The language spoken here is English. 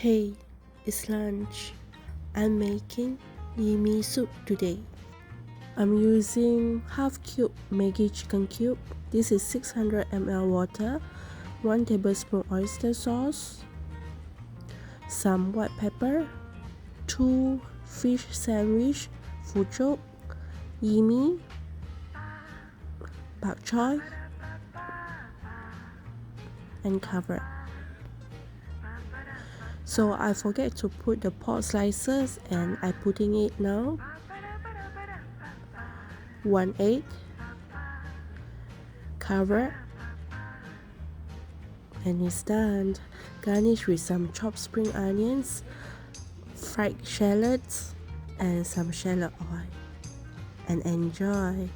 Hey, it's lunch. I'm making Yee Mee Soup today. I'm using half cube Maggi chicken cube. This is 600 ml water, 1 tablespoon oyster sauce, some white pepper, 2 fish sandwich, Fuzhuk, Yee Mee, Bak Choy, and cover. So I forget to put the pork slices and I'm putting it now. 1 egg, cover, and it's done. Garnish with some chopped spring onions, fried shallots, and some shallot oil. And enjoy!